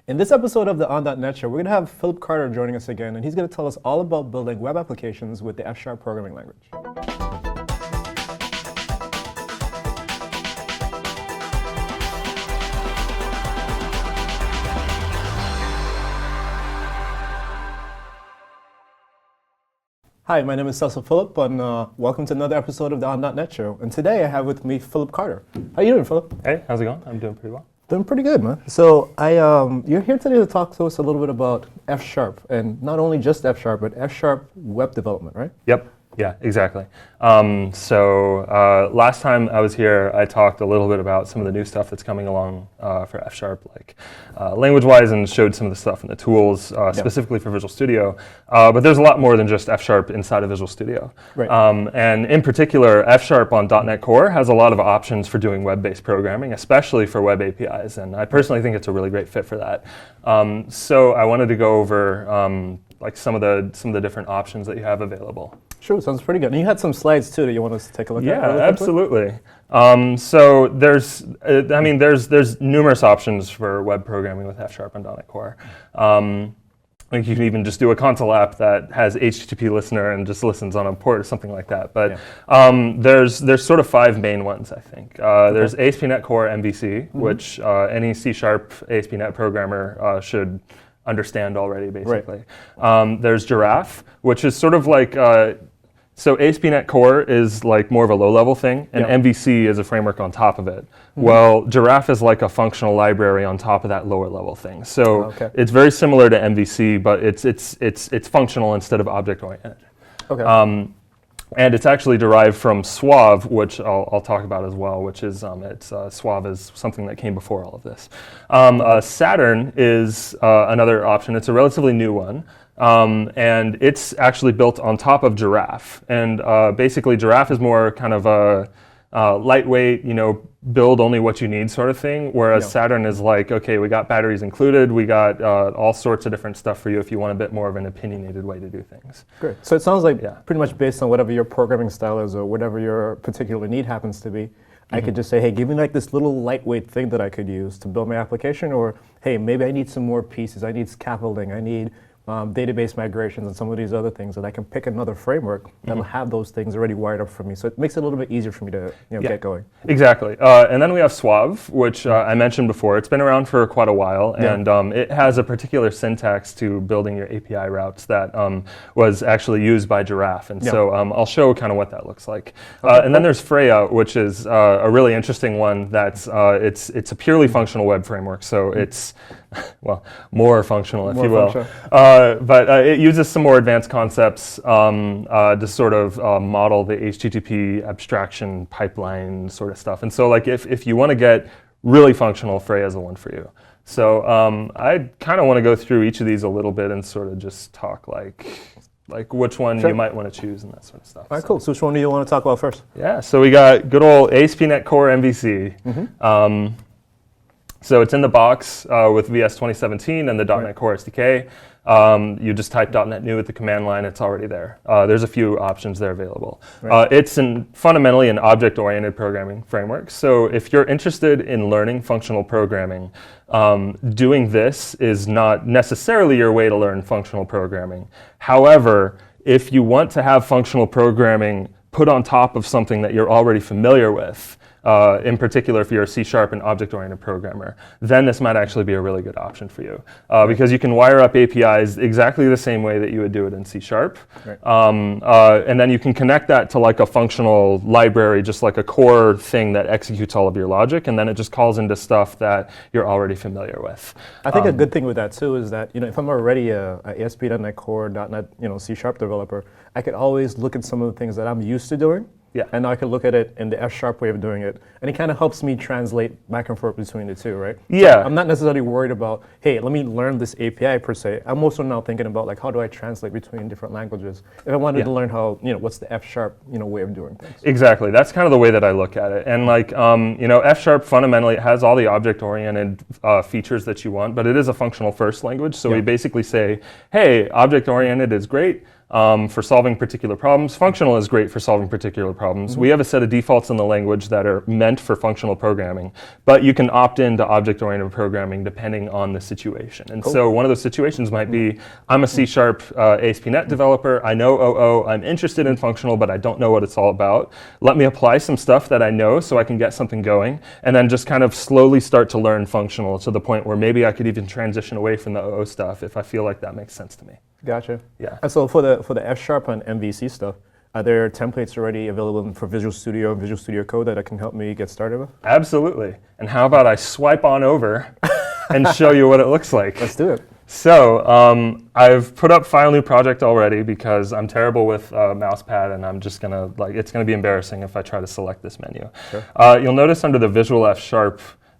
In this episode of the On.NET Show, we're going to have Phillip Carter joining us again, and he's going to tell us all about building web applications with the F# programming language. Hi, my name is Phillip, and welcome to another episode of the On.NET Show. And today I have with me Phillip Carter. How you doing, Phillip? Hey, how's it going? I'm doing pretty well. Doing pretty good, man. So you're here today to talk to us a little bit about F#, and not only just F#, but F# web development, right? Yep. Yeah, exactly. Last time I was here, I talked a little bit about some of the new stuff that's coming along for F#, like language-wise, and showed some of the stuff in the tools, specifically for Visual Studio. But there's a lot more than just F# inside of Visual Studio. Right. And in particular, F# on .NET Core has a lot of options for doing web-based programming, especially for web APIs. And I personally think it's a really great fit for that. So I wanted to go over like some of the different options that you have available. Sure, sounds pretty good. And you had some slides too that you want us to take a look at. Yeah, absolutely. So there's numerous options for web programming with F# on .NET Core. Like you can even just do a console app that has HTTP listener and just listens on a port or something like that. But there's sort of 5 main ones, I think. There's ASP.NET Core MVC, which any C# ASP.NET programmer should understand already, basically. Right. There's Giraffe, which is sort of like, so ASP.NET Core is like more of a low-level thing, and MVC is a framework on top of it. Well, Giraffe is like a functional library on top of that lower-level thing. So it's very similar to MVC, but it's functional instead of object-oriented. Okay. And it's actually derived from Suave, which I'll talk about as well, which is Suave is something that came before all of this. Saturn is another option. It's a relatively new one, and it's actually built on top of Giraffe. And basically, Giraffe is more kind of a lightweight, build only what you need sort of thing, whereas Saturn is like, okay, we got batteries included, we got all sorts of different stuff for you if you want a bit more of an opinionated way to do things. Great. So it sounds like pretty much based on whatever your programming style is or whatever your particular need happens to be, I could just say, hey, give me like this little lightweight thing that I could use to build my application, or hey, maybe I need some more pieces, I need scaffolding, I need database migrations and some of these other things, and I can pick another framework that'll have those things already wired up for me. So it makes it a little bit easier for me to get going. Exactly. And then we have Suave, which I mentioned before. It's been around for quite a while, and it has a particular syntax to building your API routes that was actually used by Giraffe. And so I'll show kind of what that looks like. And then there's Freya, which is a really interesting one. That's it's a purely functional web framework. So it's more functional, if you will. But it uses some more advanced concepts to sort of model the HTTP abstraction pipeline sort of stuff. And so like if you want to get really functional, Freya is the one for you. So I kind of want to go through each of these a little bit and sort of just talk like which one you might want to choose and that sort of stuff. All right, cool. So which one do you want to talk about first? Yeah, so we got good old ASP.NET Core MVC. So it's in the box with VS 2017 and the .NET Core SDK. You just type .NET New at the command line, it's already there. There's a few options there available. Right. It's fundamentally an object-oriented programming framework. So if you're interested in learning functional programming, doing this is not necessarily your way to learn functional programming. However, if you want to have functional programming put on top of something that you're already familiar with, in particular if you're a C# and object-oriented programmer, then this might actually be a really good option for you. Because you can wire up APIs exactly the same way that you would do it in C#. Right. And then you can connect that to like a functional library, just like a core thing that executes all of your logic, and then it just calls into stuff that you're already familiar with. I think a good thing with that too is that if I'm already a ASP.NET Core, .NET C# developer, I could always look at some of the things that I'm used to doing. Yeah. And now I can look at it in the F# way of doing it. And it kind of helps me translate back and forth between the two, right? Yeah. So I'm not necessarily worried about, hey, let me learn this API per se. I'm also now thinking about like, how do I translate between different languages? If I wanted to learn how, what's the F# way of doing things. Exactly. That's kind of the way that I look at it. And like, F# fundamentally has all the object-oriented features that you want, but it is a functional first language. So we basically say, hey, object-oriented is great. for solving particular problems. Functional is great for solving particular problems. We have a set of defaults in the language that are meant for functional programming, but you can opt into object-oriented programming depending on the situation. And so one of those situations might be, I'm a C# ASP.NET developer, I know OO, I'm interested in functional, but I don't know what it's all about. Let me apply some stuff that I know so I can get something going, and then just kind of slowly start to learn functional to the point where maybe I could even transition away from the OO stuff if I feel like that makes sense to me. Gotcha. Yeah. And so for the F# and MVC stuff, are there templates already available for Visual Studio and Visual Studio Code that can help me get started with? Absolutely. And how about I swipe on over and show you what it looks like? Let's do it. So I've put up File New Project already because I'm terrible with mouse pad, and I'm just gonna, it's gonna be embarrassing if I try to select this menu. Sure. You'll notice under the Visual F#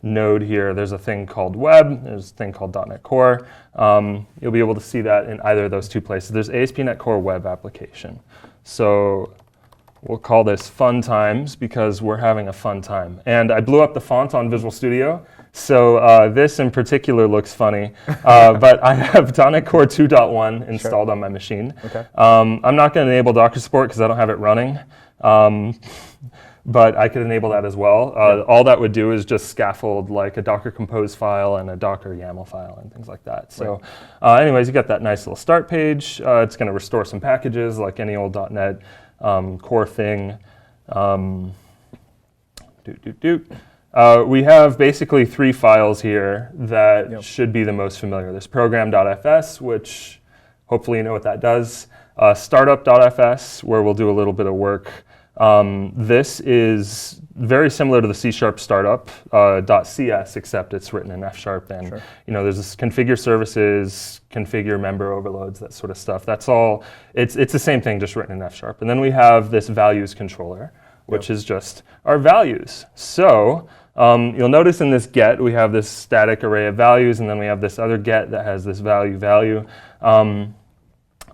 node here, there's a thing called Web, there's a thing called .NET Core. You'll be able to see that in either of those two places. There's ASP.NET Core Web application. So we'll call this Fun Times because we're having a fun time. And I blew up the font on Visual Studio, so this in particular looks funny, but I have .NET Core 2.1 installed on my machine. Okay. I'm not going to enable Docker support because I don't have it running. But I could enable that as well. All that would do is just scaffold like a Docker Compose file and a Docker YAML file and things like that. So anyways, you got that nice little start page. It's going to restore some packages like any old .NET Core thing. We have basically 3 files here that should be the most familiar. There's program.fs, which hopefully you know what that does. Startup.fs, where we'll do a little bit of work. This is very similar to the C# startup .cs, except it's written in F#. And there's this configure services, configure member overloads, that sort of stuff. That's all. It's the same thing, just written in F#. And then we have this values controller, which is just our values. So you'll notice in this get, we have this static array of values, and then we have this other get that has this value.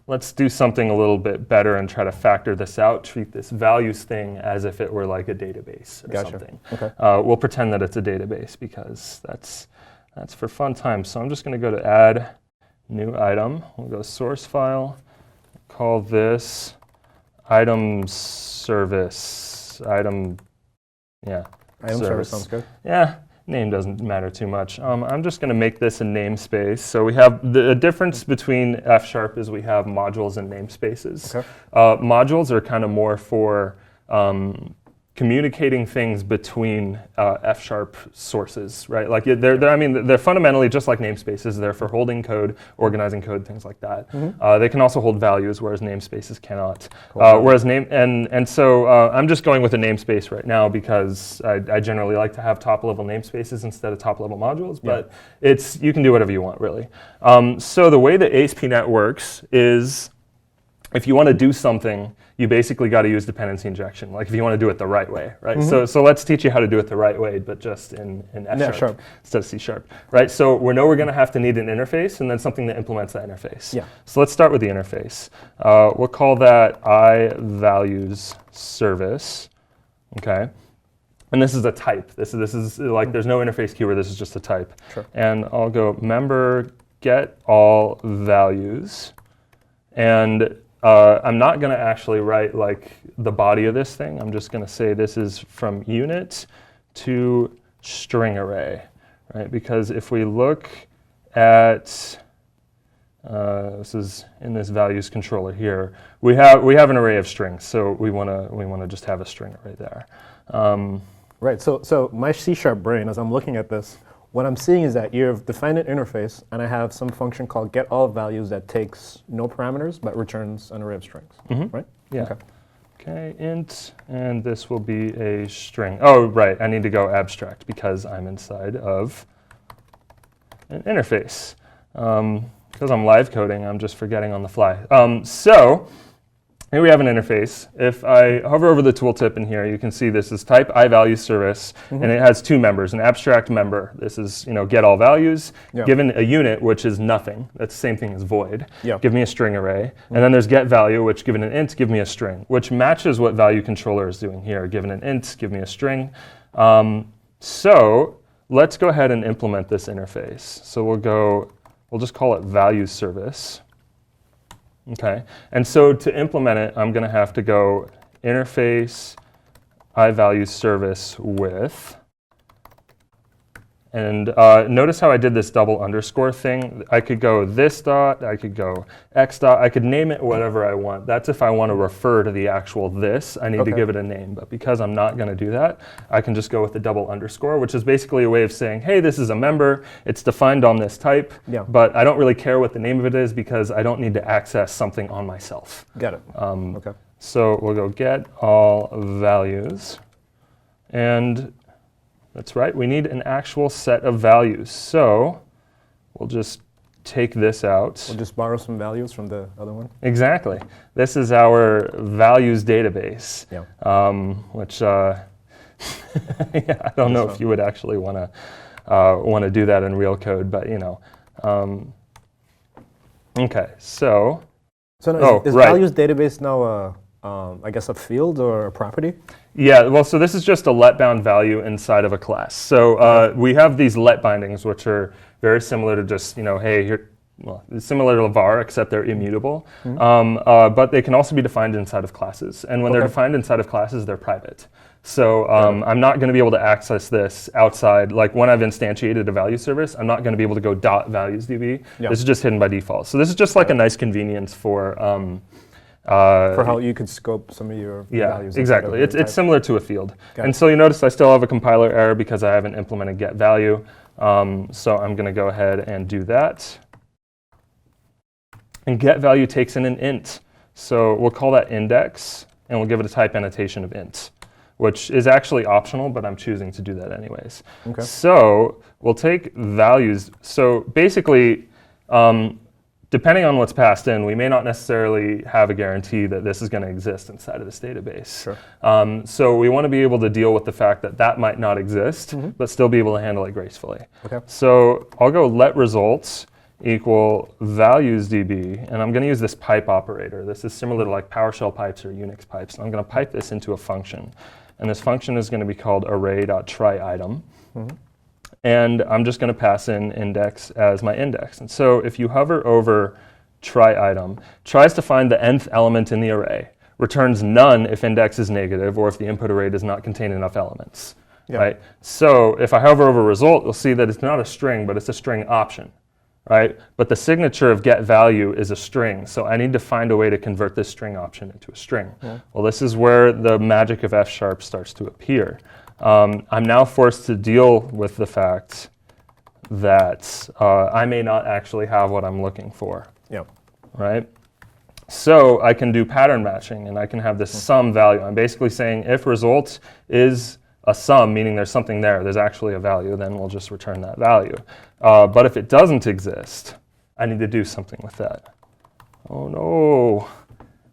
Let's do something a little bit better and try to factor this out, treat this values thing as if it were like a database or something. Okay. We'll pretend that it's a database because that's for fun times. So I'm just going to go to add new item. We'll go source file, call this item service, Item service sounds good. Yeah. Name doesn't matter too much. I'm just going to make this a namespace. So we have the difference between F# is we have modules and namespaces. Okay. Modules are kind of more for communicating things between F# sources, right? Like they're fundamentally just like namespaces. They're for holding code, organizing code, things like that. They can also hold values, whereas namespaces cannot. Cool. So I'm just going with a namespace right now because I generally like to have top-level namespaces instead of top-level modules. But you can do whatever you want, really. So the way that ASP.NET works is, if you want to do something, you basically got to use dependency injection, like if you want to do it the right way, right? So let's teach you how to do it the right way, but just in F# instead of C#, right? So we know we're going to have to need an interface and then something that implements that interface. Yeah. So let's start with the interface. We'll call that iValues service, okay? And this is a type. This is like there's no interface keyword. This is just a type. Sure. And I'll go member get all values, and I'm not going to actually write like the body of this thing. I'm just going to say this is from unit to string array, right? Because if we look at this is in this values controller here, we have an array of strings, so we want to just have a string array there. Right. So my C# brain, as I'm looking at this, what I'm seeing is that you've defined an interface, and I have some function called getAllValues that takes no parameters but returns an array of strings, right? Yeah. Okay, int, and this will be a string. Oh, right, I need to go abstract because I'm inside of an interface. Because I'm live coding, I'm just forgetting on the fly. So here we have an interface. If I hover over the tooltip in here, you can see this is type iValues service, and it has 2 members, an abstract member. This is get all values, given a unit, which is nothing. That's the same thing as void. Give me a string array. And then there's get value, which given an int, give me a string, which matches what value controller is doing here. Given an int, give me a string. So let's go ahead and implement this interface. So we'll just call it values service. Okay, and so to implement it, I'm going to have to go interface iValueService with, and notice how I did this double underscore thing. I could go this dot, I could go x dot, I could name it whatever I want. That's if I want to refer to the actual this, I need to give it a name. But because I'm not going to do that, I can just go with the double underscore, which is basically a way of saying, hey, this is a member, it's defined on this type, but I don't really care what the name of it is because I don't need to access something on myself. Got it. Okay. So we'll go get all values, and that's right, we need an actual set of values. So we'll just take this out. We'll just borrow some values from the other one. Exactly. This is our values database, which I don't know if you would actually want to do that in real code, but you know. Okay, so. So is values database now I guess a field or a property? Yeah, well, so this is just a let-bound value inside of a class. So we have these let bindings, which are very similar to just, you know, hey, here, well, it's similar to var, except they're immutable. But they can also be defined inside of classes. And when they're defined inside of classes, they're private. So I'm not going to be able to access this outside. Like when I've instantiated a value service, I'm not going to be able to go .valuesDB. This is just hidden by default. So this is just like a nice convenience for how you could scope some of your values. Exactly. It's similar to a field. And so you notice I still have a compiler error because I haven't implemented getValue. So I'm going to go ahead and do that. And getValue takes in an int. So we'll call that index, and we'll give it a type annotation of int, which is actually optional, but I'm choosing to do that anyways. So we'll take values. So basically, depending on what's passed in, we may not necessarily have a guarantee that this is going to exist inside of this database. So we want to be able to deal with the fact that that might not exist, but still be able to handle it gracefully. So I'll go let results equal valuesDB, and I'm going to use this pipe operator. This is similar to like PowerShell pipes or Unix pipes. I'm going to pipe this into a function, and this function is going to be called array.tryItem. And I'm just going to pass in index as my index. And so if you hover over tryItem, tries to find the nth element in the array, returns none if index is negative or if the input array does not contain enough elements. Right? So if I hover over result, you'll see that it's not a string, but it's a string option. Right? But the signature of getValue is a string, so I need to find a way to convert this string option into a string. Well, this is where the magic of F# starts to appear. I'm now forced to deal with the fact that I may not actually have what I'm looking for. Right? So I can do pattern matching, and I can have this sum value. I'm basically saying if result is a sum, meaning there's something there's actually a value, then we'll just return that value. But if it doesn't exist, I need to do something with that. Oh no.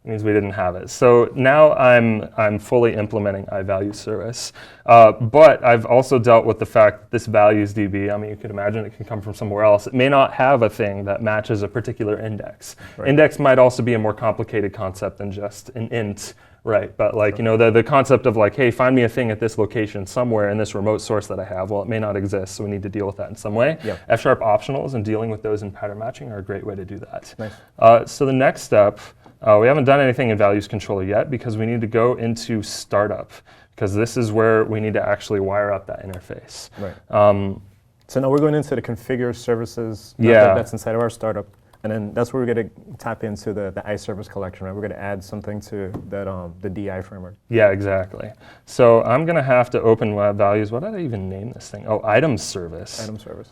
It means we didn't have it. So now I'm fully implementing iValueService. But I've also dealt with the fact that this valuesDB, I mean, you could imagine it can come from somewhere else. It may not have a thing that matches a particular index. Index might also be a more complicated concept than just an int, right? But like, you know, the concept of like, hey, find me a thing at this location somewhere in this remote source that I have. Well, it may not exist, so we need to deal with that in some way. F# optionals and dealing with those in pattern matching are a great way to do that. So the next step, we haven't done anything in values controller yet because we need to go into startup, because this is where we need to actually wire up that interface. So now we're going into the configure services that's inside of our startup, and then that's where we're going to tap into the iService collection, right? We're going to add something to that the DI framework. Yeah, exactly. So I'm going to have to open web values. What did I even name this thing? Oh, items service. Item service.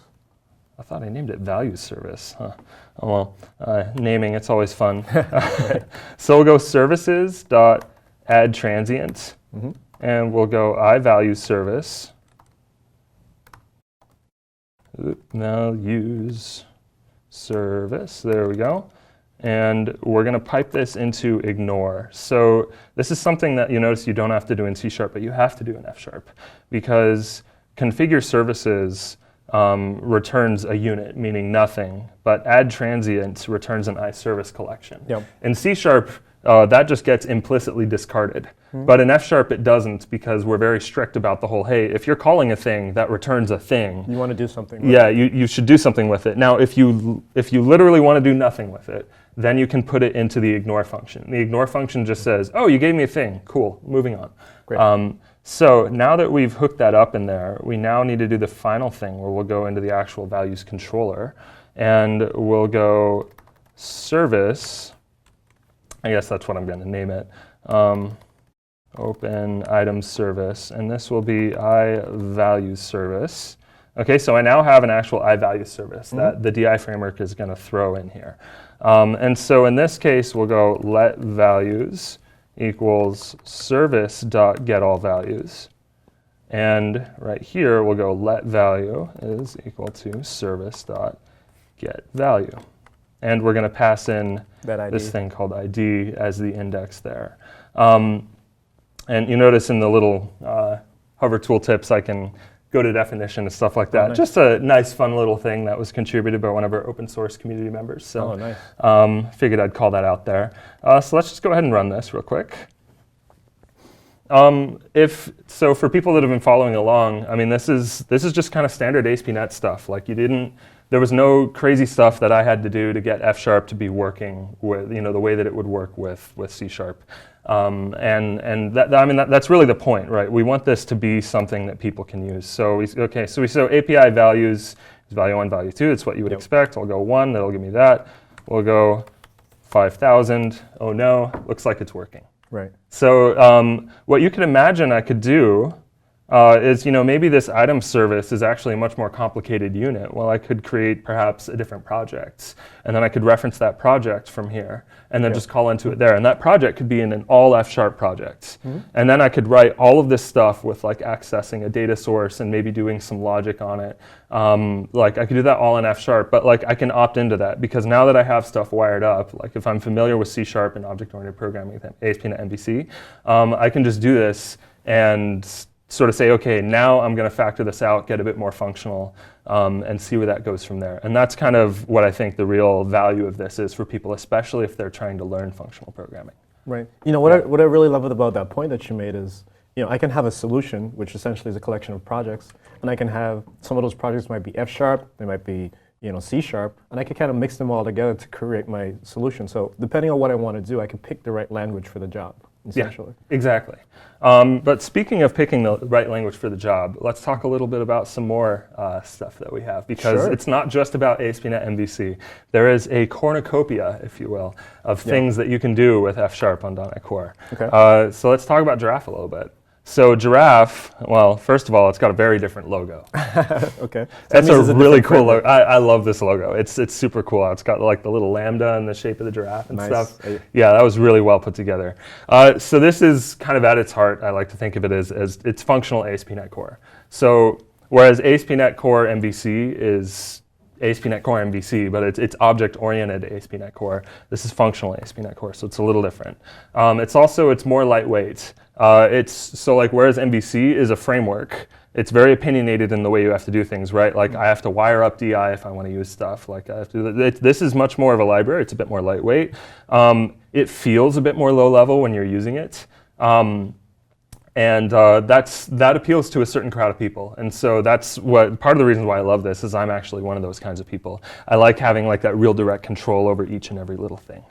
I thought I named it values service. Oh well, naming, it's always fun. So we'll go services dot add transient, and we'll go iValueService. Now use service. There we go. And we're going to pipe this into ignore. So this is something that you notice you don't have to do in C#, but you have to do in F#, because configure services returns a unit, meaning nothing, but add transient returns an iService collection. In C#, that just gets implicitly discarded. But in F# it doesn't, because we're very strict about the whole, hey, if you're calling a thing that returns a thing, You want to do something with yeah, it. you should do something with it. Now, if you literally want to do nothing with it, then you can put it into the ignore function. The ignore function just says, oh, you gave me a thing. Cool, moving on. Great. So now that we've hooked that up in there, we now need to do the final thing where we'll go into the actual values controller, and we'll go service, I guess that's what I'm going to name it, open item service, and this will be iValues service. Okay, so I now have an actual iValues service that the DI framework is going to throw in here. And so in this case, we'll go let values equals service.getAllValues. And right here, we'll go let value is equal to service.getValue. And we're going to pass in this thing called ID as the index there. And you notice in the little hover tooltips, I can go to definition and stuff like that. Oh, nice. Just a nice, fun little thing that was contributed by one of our open source community members. So nice. Figured I'd call that out there. So let's just go ahead and run this real quick. So for people that have been following along, I mean, this is just kind of standard ASP.NET stuff. Like there was no crazy stuff that I had to do to get F# to be working with, the way that it would work with C#. And that's really the point, right? We want this to be something that people can use. So API values is value 1, value 2. It's what you would expect. I'll go 1, that'll give me that. We'll go 5,000. Oh no, looks like it's working. Right. So what you can imagine I could do is, maybe this item service is actually a much more complicated unit. Well, I could create perhaps a different project, and then I could reference that project from here, and then just call into it there. And that project could be in an all F# project. And then I could write all of this stuff with like accessing a data source and maybe doing some logic on it. Like I could do that all in F#, but like I can opt into that, because now that I have stuff wired up, like if I'm familiar with C# and object-oriented programming with ASP.NET MVC, I can just do this and sort of say, okay, now I'm going to factor this out, get a bit more functional, and see where that goes from there. And that's kind of what I think the real value of this is for people, especially if they're trying to learn functional programming. Right. What I really love about that point that you made is, I can have a solution, which essentially is a collection of projects, and I can have some of those projects might be F#, they might be C#, and I can kind of mix them all together to create my solution. So depending on what I want to do, I can pick the right language for the job, essentially. Yeah, exactly. But speaking of picking the right language for the job, let's talk a little bit about some more stuff that we have, because it's not just about ASP.NET MVC. There is a cornucopia, if you will, of things that you can do with F# on .NET Core. Okay. So let's talk about Giraffe a little bit. So Giraffe, well, first of all, it's got a very different logo. Okay. That's a really cool logo. I love this logo. It's super cool. It's got like the little lambda and the shape of the giraffe and stuff. Yeah, that was really well put together. So this is kind of at its heart, I like to think of it as it's functional ASP.NET Core. So whereas ASP.NET Core MVC is ASP.NET Core MVC, but it's object-oriented ASP.NET Core. This is functional ASP.NET Core, so it's a little different. It's more lightweight. Whereas MVC is a framework, it's very opinionated in the way you have to do things, right? Like I have to wire up DI if I want to use stuff. Like I have to. This is much more of a library. It's a bit more lightweight. It feels a bit more low level when you're using it. That appeals to a certain crowd of people. And so that's part of the reason why I love this is I'm actually one of those kinds of people. I like having like that real direct control over each and every little thing.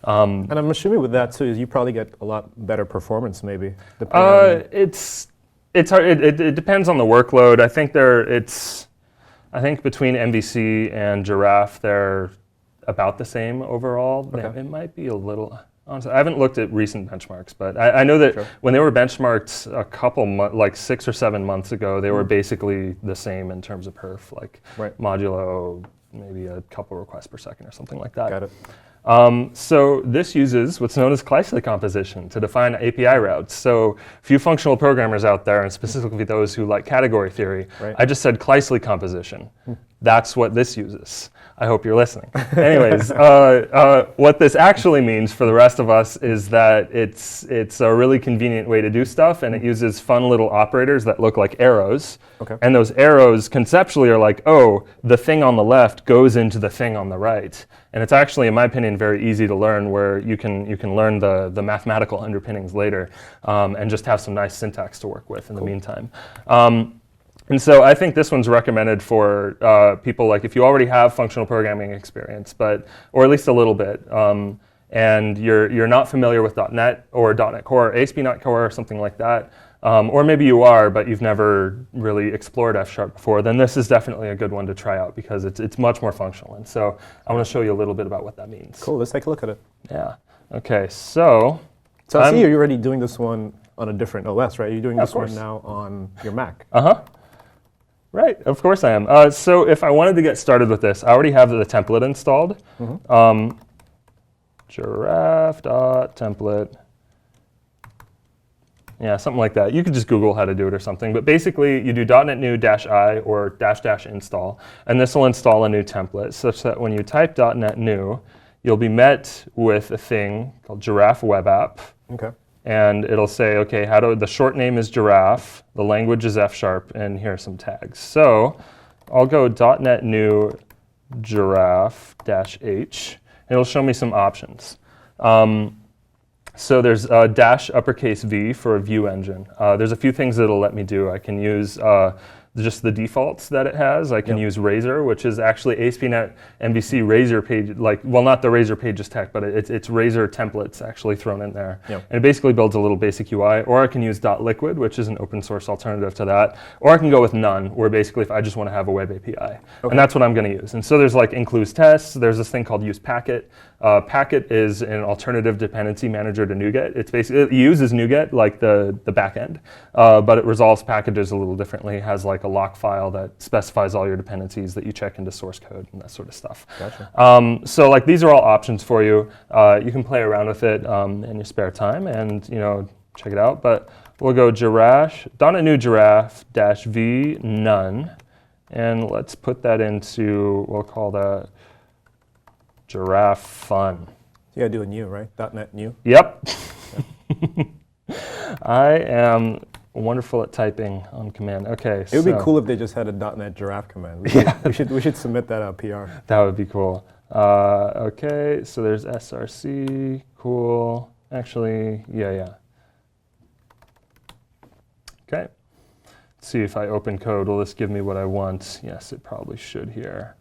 And I'm assuming with that too, is you probably get a lot better performance maybe. It's hard. It depends on the workload. I think between MVC and Giraffe, they're about the same overall. Okay. It might be a little. Honestly, I haven't looked at recent benchmarks, but I know that when they were benchmarked a couple like 6 or 7 months ago, they were basically the same in terms of perf, like modulo, maybe a couple requests per second or something like that. Got it. So this uses what's known as Kleisli composition to define API routes. So few functional programmers out there, and specifically those who like category theory, I just said Kleisli composition. That's what this uses. I hope you're listening. Anyways, what this actually means for the rest of us is that it's a really convenient way to do stuff, and it uses fun little operators that look like arrows. Okay. And those arrows conceptually are like, oh, the thing on the left goes into the thing on the right. And it's actually, in my opinion, domain very easy to learn, where you can learn the mathematical underpinnings later, and just have some nice syntax to work with in the meantime. And so I think this one's recommended for people like if you already have functional programming experience, or at least a little bit, and you're not familiar with .NET or .NET Core, ASP.NET Core, or something like that, or maybe you are, but you've never really explored F# before, then this is definitely a good one to try out because it's much more functional. And so I want to show you a little bit about what that means. Cool, let's take a look at it. Yeah. Okay, so I see you're already doing this one on a different OS, right? You're doing this one now on your Mac. Right, of course I am. So if I wanted to get started with this, I already have the template installed. Giraffe.template. Yeah, something like that. You could just Google how to do it or something. But basically, you do .NET new -i or -- install, and this will install a new template such that when you type .NET new, you'll be met with a thing called Giraffe Web App. Okay. And it'll say, okay, the short name is Giraffe, the language is F#, and here are some tags. So I'll go .NET new Giraffe -h, and it'll show me some options. So there's -V for a view engine. There's a few things that it'll let me do. I can use just the defaults that it has. I can use Razor, which is actually ASP.NET MVC Razor page, not the Razor Pages tech, but it's Razor templates actually thrown in there. And it basically builds a little basic UI. Or I can use .liquid, which is an open source alternative to that. Or I can go with none, where basically if I just want to have a web API. And that's what I'm going to use. And so there's includes tests. There's this thing called use packet. Packet is an alternative dependency manager to NuGet. It uses NuGet like the back end, but it resolves packages a little differently. It has a lock file that specifies all your dependencies that you check into source code and that sort of stuff. Gotcha. So these are all options for you. You can play around with it in your spare time and check it out. But we'll go .NET new Giraffe -v none, and let's put that into, we'll call that Giraffe fun. You gotta do a new, right? .NET new. Yep. I am wonderful at typing on command. Okay, it would be cool if they just had a .NET Giraffe command. We should submit that PR. That would be cool. Okay, so there's src. Cool. Actually, yeah. Okay. Let's see if I open code. Will this give me what I want? Yes, it probably should here.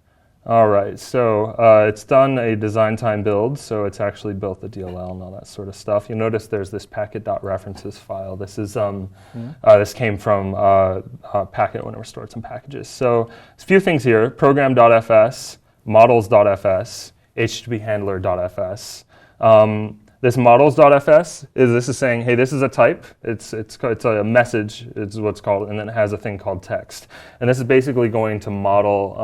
All right, so it's done a design time build, so it's actually built the DLL and all that sort of stuff. You'll notice there's this packet.references file. This is this came from Packet when it restored some packages. So there's a few things here: program.fs, models.fs, http-handler.fs. This models.fs is saying, hey, this is a type. It's a message, is what's called, and then it has a thing called text. And this is basically going to model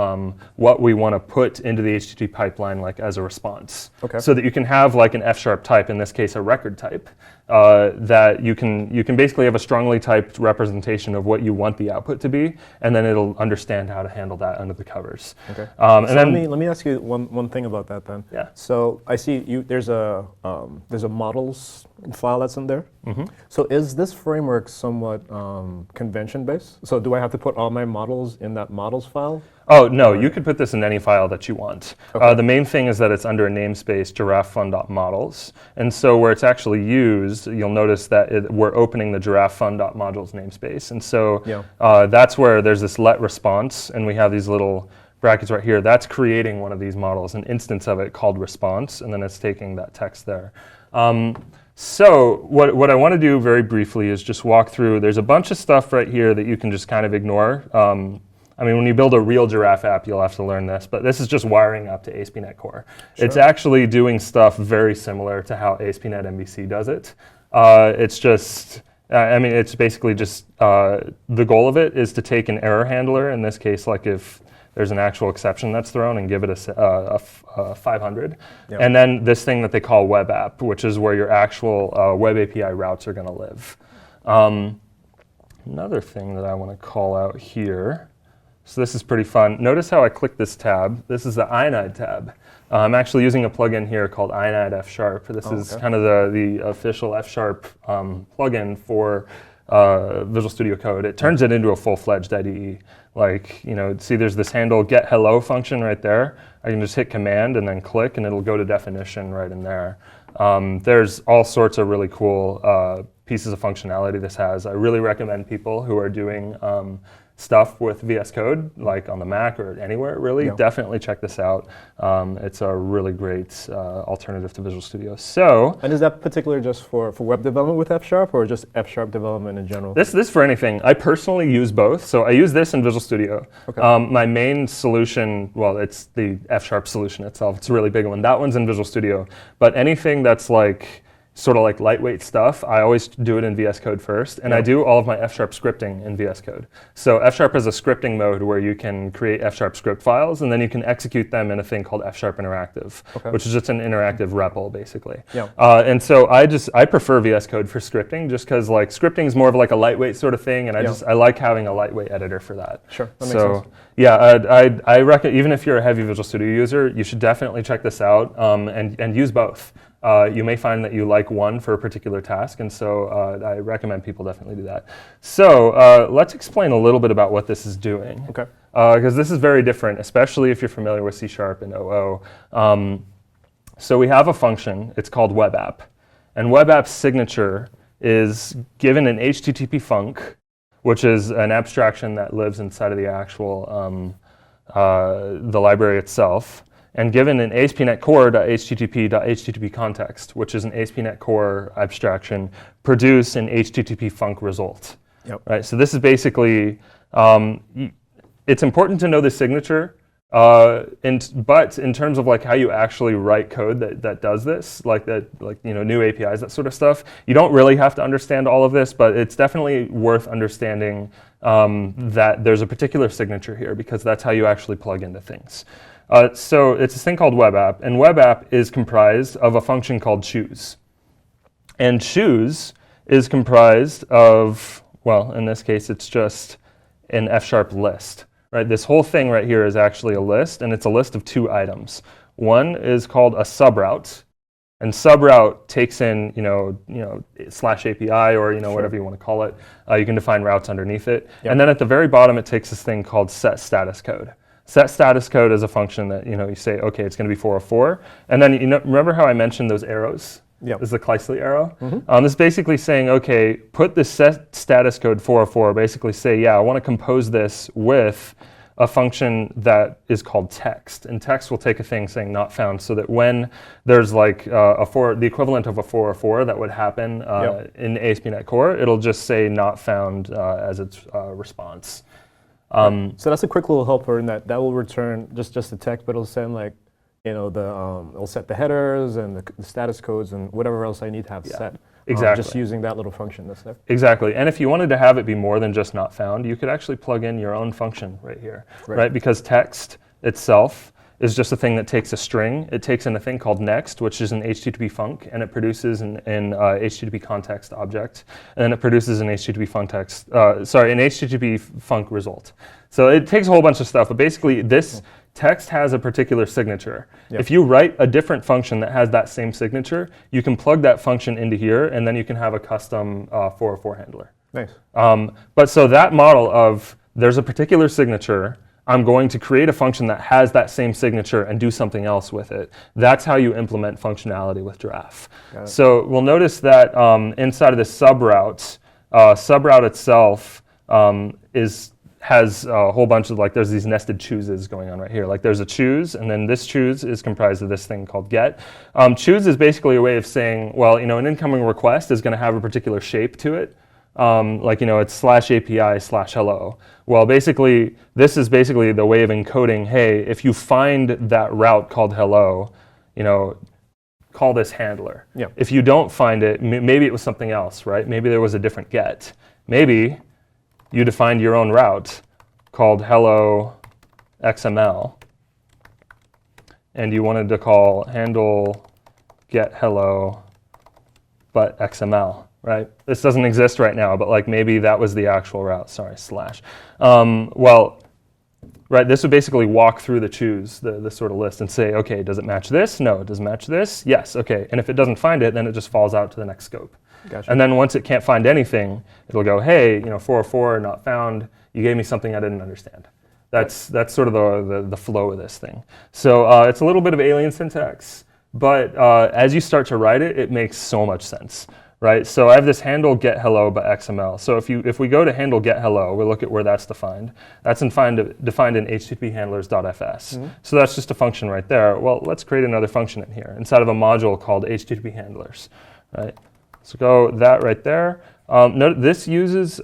what we want to put into the HTTP pipeline as a response. Okay. So that you can have an F# type, in this case a record type, that you can basically have a strongly typed representation of what you want the output to be, and then it'll understand how to handle that under the covers. Okay. And so then let me ask you one thing about that then. Yeah. So I see there's a models file that's in there. So is this framework somewhat convention based? So do I have to put all my models in that models file? Oh, no, you could put this in any file that you want. Okay. The main thing is that it's under a namespace, giraffefun.models. And so where it's actually used, you'll notice that we're opening the giraffefun.modules namespace. And so that's where there's this let response, and we have these little brackets right here. That's creating one of these models, an instance of it called response, and then it's taking that text there. So what I want to do very briefly is just walk through. There's a bunch of stuff right here that you can just kind of ignore. When you build a real Giraffe app, you'll have to learn this, but this is just wiring up to ASP.NET Core. Sure. It's actually doing stuff very similar to how ASP.NET MVC does it. It's just, it's basically just, the goal of it is to take an error handler, in this case, if there's an actual exception that's thrown, and give it a 500. Yep. And then this thing that they call web app, which is where your actual web API routes are going to live. Another thing that I want to call out here, so this is pretty fun. Notice how I click this tab. This is the INIDE tab. I'm actually using a plugin here called INIDE F#. This is kind of the official F# plugin for Visual Studio Code, it turns it into a full-fledged IDE. Like, see there's this handle get hello function right there. I can just hit command and then click and it'll go to definition right in there. There's all sorts of really cool pieces of functionality this has. I really recommend people who are doing stuff with VS Code, like on the Mac or anywhere, really, definitely check this out. It's a really great alternative to Visual Studio. So, and is that particular just for web development with F# or just F# development in general? This for anything. I personally use both. So I use this in Visual Studio. Okay. My main solution, well, it's the F# solution itself. It's a really big one. That one's in Visual Studio. But anything that's like sort of like lightweight stuff, I always do it in VS Code first, and I do all of my F# scripting in VS Code. So F# is a scripting mode where you can create F# script files, and then you can execute them in a thing called F# Interactive, which is just an interactive REPL, basically. And so I prefer VS Code for scripting, just because like scripting is more of like a lightweight sort of thing, and I like having a lightweight editor for that. Sure, that makes sense. Yeah, I reckon even if you're a heavy Visual Studio user, you should definitely check this out and use both. You may find that you like one for a particular task, and so I recommend people definitely do that. So let's explain a little bit about what this is doing. Okay. Because this is very different, especially if you're familiar with C# and OO. So we have a function, it's called WebApp. And WebApp's signature is given an HTTP func, which is an abstraction that lives inside of the actual the library itself, and given an ASP.NET Core.http.http context, which is an ASP.NET Core abstraction, produce an HTTP func result. Right. So this is basically, it's important to know the signature, but in terms of like how you actually write code that does this, like new APIs, that sort of stuff, you don't really have to understand all of this, but it's definitely worth understanding that there's a particular signature here, because that's how you actually plug into things. So it's this thing called WebApp, and WebApp is comprised of a function called choose. And choose is comprised of, well, in this case, it's just an F# list. Right? This whole thing right here is actually a list, and it's a list of two items. One is called a subroute, and subroute takes in, /API or whatever you want to call it. You can define routes underneath it, and then at the very bottom, it takes this thing called set status code. Set status code is a function that you say, okay, it's going to be 404, and then remember how I mentioned those arrows? This is the Kleisli arrow. This is basically saying, okay, put the set status code 404. Basically say, yeah, I want to compose this with a function that is called text, and text will take a thing saying not found, so that when there's like the equivalent of a 404 that would happen in ASP.NET Core, it'll just say not found as its response. So that's a quick little helper in that will return just the text, but it'll send like, it'll set the headers and the status codes and whatever else I need to have set. Exactly. Just using that little function that's there. Exactly. And if you wanted to have it be more than just not found, you could actually plug in your own function right here, right? Because text itself is just a thing that takes a string. It takes in a thing called next, which is an HTTP func, and it produces an HTTP context object, and then it produces an HTTP an HTTP func result. So it takes a whole bunch of stuff, but basically this text has a particular signature. If you write a different function that has that same signature, you can plug that function into here, and then you can have a custom 404 handler. Nice. But so that model of there's a particular signature, I'm going to create a function that has that same signature and do something else with it. That's how you implement functionality with Giraffe. So we'll notice that inside of this subroute itself has a whole bunch of, there's these nested chooses going on right here. Like there's a choose, and then this choose is comprised of this thing called get. Choose is basically a way of saying, well, an incoming request is going to have a particular shape to it. It's /API/hello. Well, basically, this is basically the way of encoding, hey, if you find that route called hello, call this handler. If you don't find it, maybe it was something else, right? Maybe there was a different get. Maybe you defined your own route called hello XML, and you wanted to call handle get hello but XML. Right? This doesn't exist right now, but maybe that was the actual route. Sorry, /. Well, right? This would basically walk through the choose, the sort of list, and say, okay, does it match this? No. Does it match this? Yes. Okay. And if it doesn't find it, then it just falls out to the next scope. Gotcha. And then once it can't find anything, it'll go, hey, 404 not found. You gave me something I didn't understand. That's sort of the flow of this thing. So it's a little bit of alien syntax, but as you start to write it, it makes so much sense. Right, so I have this handle get hello by XML. So if we go to handle get hello, we'll look at where that's defined. That's defined in HTTP handlers.fs. So that's just a function right there. Well, let's create another function in here inside of a module called HTTP handlers. Right, so go that right there. Note this uses.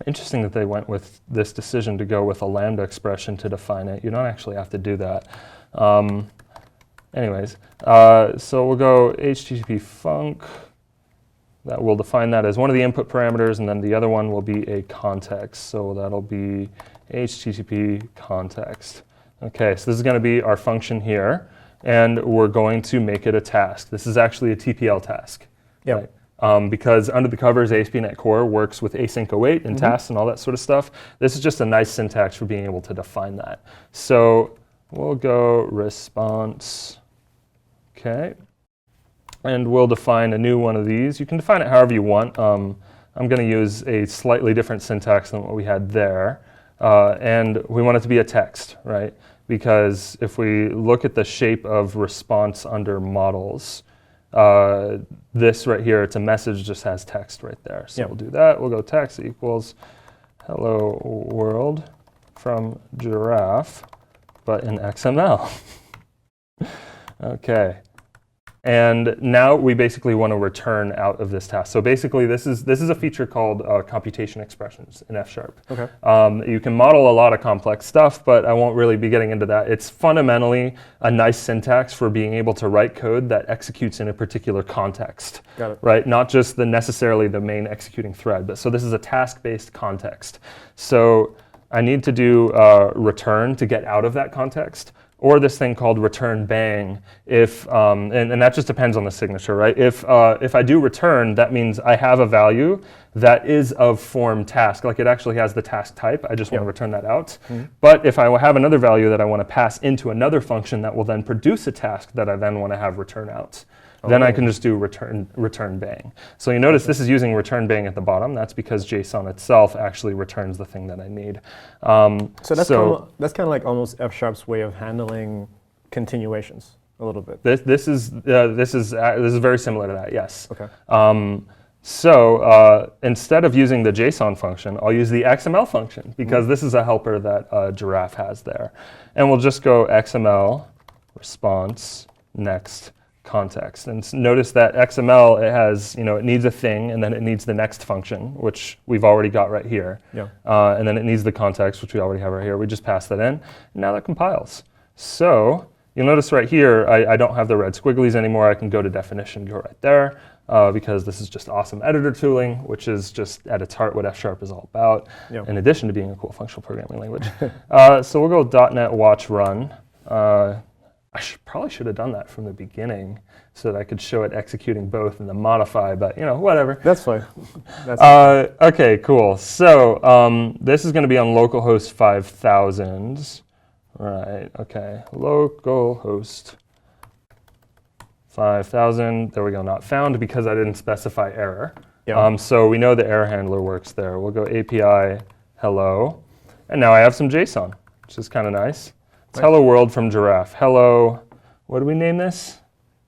Interesting that they went with this decision to go with a lambda expression to define it. You don't actually have to do that. Anyways, so we'll go HTTP func. That will define that as one of the input parameters, and then the other one will be a context. So that'll be HTTP context. Okay, so this is going to be our function here, and we're going to make it a task. This is actually a TPL task. Yep. Right? Because under the covers, ASP.NET Core works with async await and tasks and all that sort of stuff. This is just a nice syntax for being able to define that. So we'll go response. Okay, and we'll define a new one of these. You can define it however you want. I'm going to use a slightly different syntax than what we had there. And we want it to be a text, right? Because if we look at the shape of response under models, this right here, it's a message, just has text right there. So we'll do that. We'll go text equals hello world from Giraffe, but in XML. Okay. And now we basically want to return out of this task. So basically, this is a feature called computation expressions in F#. Okay. You can model a lot of complex stuff, but I won't really be getting into that. It's fundamentally a nice syntax for being able to write code that executes in a particular context. Got it. Right? Not just necessarily the main executing thread. But so this is a task-based context. So I need to do return to get out of that context, or this thing called return bang, if and that just depends on the signature, right? If I do return, that means I have a value that is of form task, like it actually has the task type. I just want to return that out. But if I have another value that I want to pass into another function that will then produce a task that I then want to have return out, then I can just do return bang. So you notice this is using return bang at the bottom. That's because JSON itself actually returns the thing that I need. So that's kind of like almost F#'s way of handling continuations a little bit. This is very similar to that. Yes. Okay. So instead of using the JSON function, I'll use the XML function because this is a helper that Giraffe has there, and we'll just go XML response next context. And notice that XML, it has, it needs a thing, and then it needs the next function, which we've already got right here. Yeah. And then it needs the context, which we already have right here. We just pass that in, and now that compiles. So you'll notice right here, I don't have the red squigglies anymore. I can go to definition, go right there, because this is just awesome editor tooling, which is just at its heart what F# is all about, in addition to being a cool functional programming language. So we'll go .NET watch run. I probably should have done that from the beginning so that I could show it executing both and then modify, but whatever. That's fine. That's fine. Okay, cool. So this is going to be on localhost 5000. Right, okay. Localhost 5000. There we go, not found because I didn't specify error. Yeah. So we know the error handler works there. We'll go API hello. And now I have some JSON, which is kind of nice. It's hello world from Giraffe. Hello, what do we name this?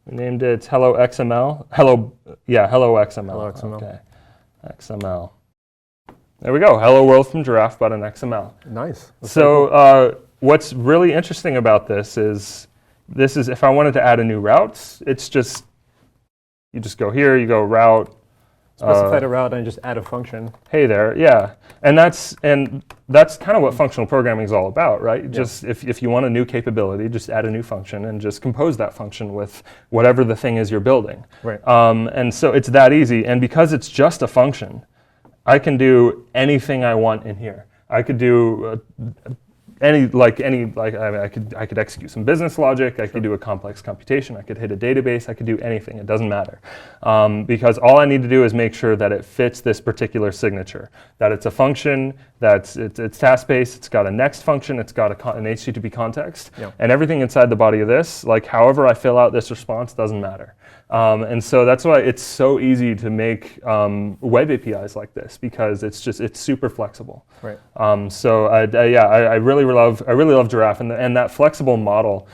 We named it hello XML. Hello XML. Hello XML. Okay, XML. There we go. Hello world from Giraffe, but an XML. Nice. That's So what's really interesting about this is if I wanted to add a new route, it's just, you just go here, you go route. Specify the route and just add a function. Hey there, yeah. And that's kind of what functional programming is all about, right? Just if you want a new capability, just add a new function and just compose that function with whatever the thing is you're building. Right. And so it's that easy. And because it's just a function, I can do anything I want in here. I could do I could execute some business logic. I could do a complex computation. I could hit a database. I could do anything. It doesn't matter, because all I need to do is make sure that it fits this particular signature. That it's a function. It's task-based. It's got a next function. It's got an HTTP context, and everything inside the body of this, like however I fill out this response, doesn't matter. And so that's why it's so easy to make web APIs like this, because it's super flexible. Right. So I really love Giraffe, and that flexible model.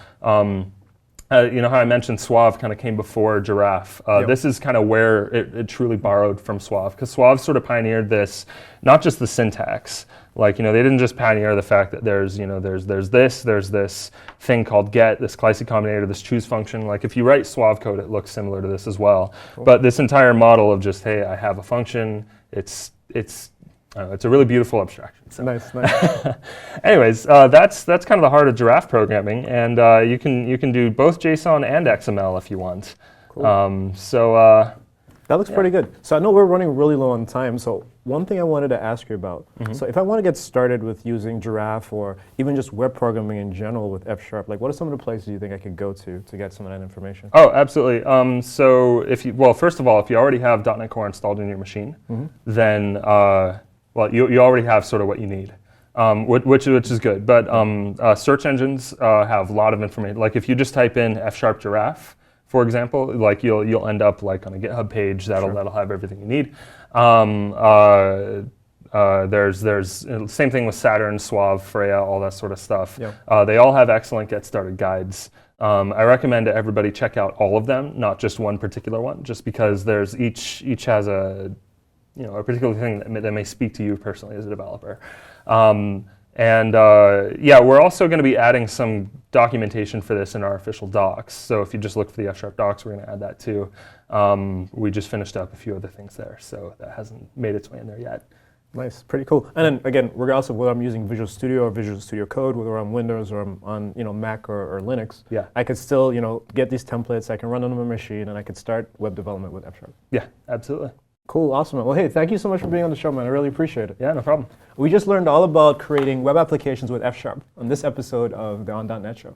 You know how I mentioned Suave kind of came before Giraffe. This is kind of where it truly borrowed from Suave, because Suave sort of pioneered this, not just the syntax. Like, they didn't just pioneer the fact that there's this thing called get, this Gleissig combinator, this choose function. Like, if you write Suave code, it looks similar to this as well. Cool. But this entire model of just, hey, I have a function, it's a really beautiful abstraction. So. Nice. Anyways, that's kind of the heart of Giraffe programming, and you can do both JSON and XML if you want. Cool. That looks pretty good. So I know we're running really low on time. So one thing I wanted to ask you about. So if I want to get started with using Giraffe, or even just web programming in general with F#, like what are some of the places you think I could go to get some of that information? Oh, absolutely. So first of all, if you already have .NET Core installed in your machine, then you already have sort of what you need, which is good. But search engines have a lot of information. Like if you just type in F# Giraffe, for example, like you'll end up like on a GitHub page that'll have everything you need. There's same thing with Saturn, Suave, Freya, all that sort of stuff. They all have excellent get started guides. I recommend that everybody check out all of them, not just one particular one, just because each has a particular thing that may speak to you personally as a developer. We're also going to be adding some documentation for this in our official docs. So if you just look for the F# docs, we're going to add that too. We just finished up a few other things there, so that hasn't made its way in there yet. Nice, pretty cool. And then again, regardless of whether I'm using Visual Studio or Visual Studio Code, whether I'm Windows or I'm on Mac or Linux, I could still get these templates. I can run them on my machine, and I could start web development with F#. Yeah, absolutely. Cool, awesome. Well, hey, thank you so much for being on the show, man. I really appreciate it. Yeah, no problem. We just learned all about creating web applications with F# on this episode of the On.NET Show.